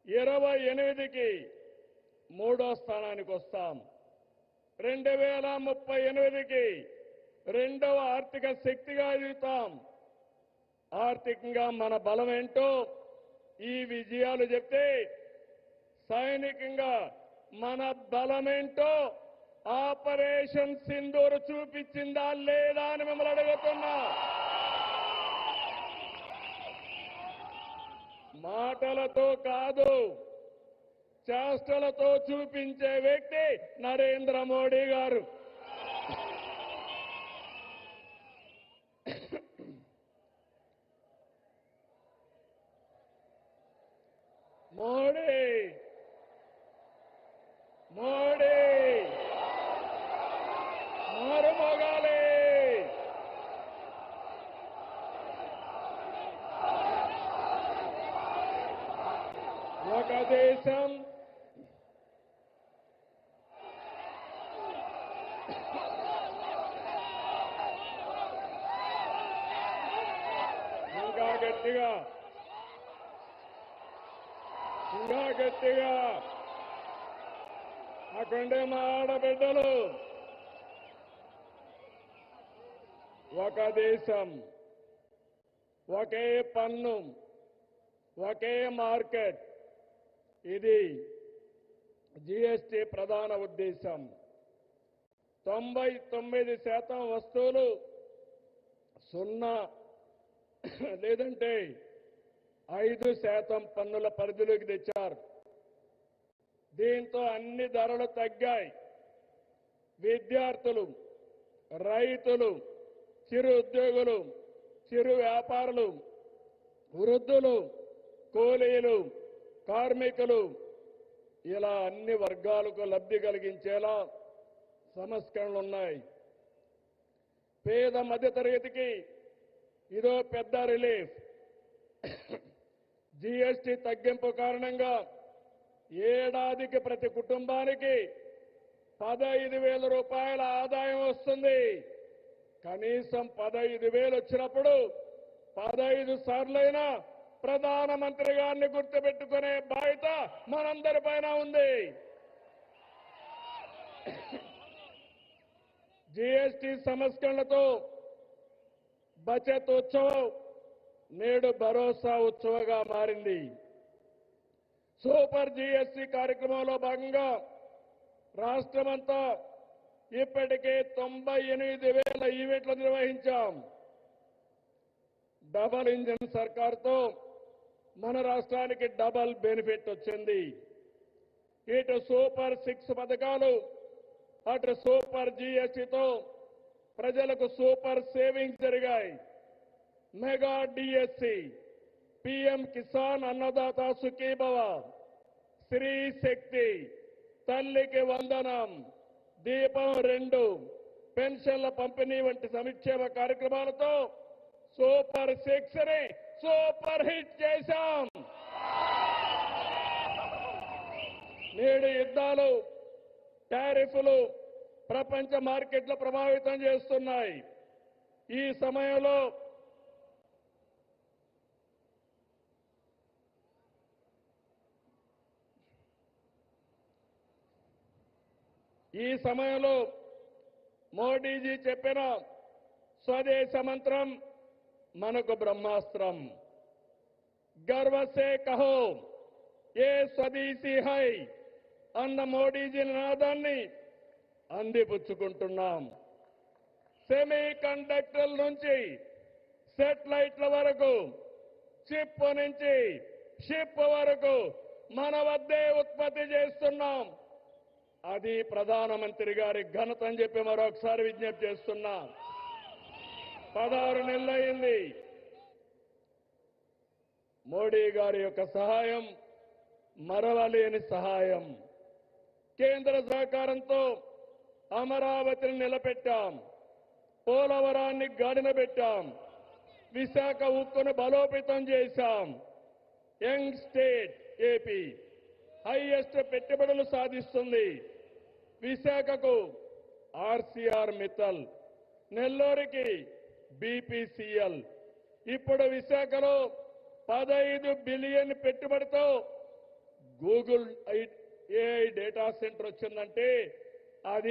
28కి మూడో స్థానానికి వస్తాం. 2038కి రెండవ ఆర్థిక శక్తిగా ఎదుగుతాం. ఆర్థికంగా మన బలం ఏంటో ఈ విజయాలు చెప్తే, సైనికంగా మన బలమేంటో ఆపరేషన్ సింధూర్ చూపించిందా లేదా అని మిమ్మల్ని అడుగుతున్నా. మాటలతో కాదు, చేష్టలతో చూపించే వ్యక్తి నరేంద్ర మోడీ గారు. మోడీ మోడీ మారుమోగాలి. ఒక దేశం ఇంకా గట్టిగా అక్కడే మా ఆడబిడ్డలు. ఒక దేశం, ఒకే పన్ను, ఒకే మార్కెట్. ఇది జీఎస్టీ ప్రధాన ఉద్దేశం. 99% వస్తువులు సున్నా లేదంటే 5% పన్నుల పరిధిలోకి తెచ్చారు. దీంతో అన్ని ధరలు తగ్గాయి. విద్యార్థులు, రైతులు, చిరు ఉద్యోగులు, చిరు వ్యాపారులు, వృద్ధులు, కూలీలు, కార్మికులు, ఇలా అన్ని వర్గాలకు లబ్ధి కలిగించేలా సంస్కరణలు ఉన్నాయి. పేద మధ్యతరగతికి ఇదో పెద్ద రిలీఫ్. జీఎస్టీ తగ్గింపు కారణంగా ఏడాదికి ప్రతి కుటుంబానికి 15,000 రూపాయల ఆదాయం వస్తుంది. కనీసం 15,000 వచ్చినప్పుడు 15 సార్లైనా ప్రధానమంత్రి గారిని గుర్తుపెట్టుకునే బాధ్యత మనందరిపైన ఉంది. జీఎస్టీ సంస్కరణలతో బచత్ ఉత్సవం నేడు భరోసా ఉత్సవంగా మారింది. సూపర్ జీఎస్టీ కార్యక్రమంలో భాగంగా రాష్ట్రమంతా ఇప్పటికే 98,000 ఈవెంట్లు నిర్వహించాం. డబల్ ఇంజిన్ సర్కార్తో మన రాష్ట్రానికి డబల్ బెనిఫిట్ వచ్చింది. ఇటు సూపర్ 6 పథకాలు, అటు సూపర్ జీఎస్టీతో ప్రజలకు సూపర్ సేవింగ్స్ జరిగాయి. Mega DSC, PM Kisan Annadata Sukhibhava, Shri శక్తి, తల్లికి వందనం, దీపం 2, పెన్షన్ల పంపిణీ వంటి సంక్షేమ కార్యక్రమాలతో సూపర్ 6 ని సూపర్ హిట్ చేశాం. నేడు యుద్ధాలు, టారిఫ్లు ప్రపంచ మార్కెట్లు ప్రభావితం చేస్తున్నాయి. ఈ సమయంలో మోడీజీ చెప్పిన స్వదేశ మంత్రం మనకు బ్రహ్మాస్త్రం. గర్వ సే కహో ఏ స్వదేశీ హై అన్న మోడీజీ నినాదాన్ని అందిపుచ్చుకుంటున్నాం. సెమీ కండక్టర్ల నుంచి సెటిలైట్ల వరకు, చిప్ నుంచి షిప్ వరకు మన వద్దే ఉత్పత్తి చేస్తున్నాం. అది ప్రధానమంత్రి గారి ఘనత అని చెప్పి మరొకసారి విజ్ఞప్తి చేస్తున్నా. 16 నెలలైంది. మోడీ గారి యొక్క సహాయం మరవలేని సహాయం. కేంద్ర సహకారంతో అమరావతిని నిలబెట్టాం, పోలవరాన్ని గాడిన పెట్టాం, విశాఖ ఉక్కును బలోపేతం చేశాం. యంగ్ స్టేట్ ఏపీ హైయెస్ట్ పెట్టుబడులు సాధిస్తుంది. విశాఖకు ఆర్సీఆర్ మిత్తల్, నెల్లూరుకి బీపీసీఎల్. ఇప్పుడు విశాఖలో 15 బిలియన్ పెట్టుబడితో గూగుల్ ఏఐ డేటా సెంటర్ వచ్చిందంటే అది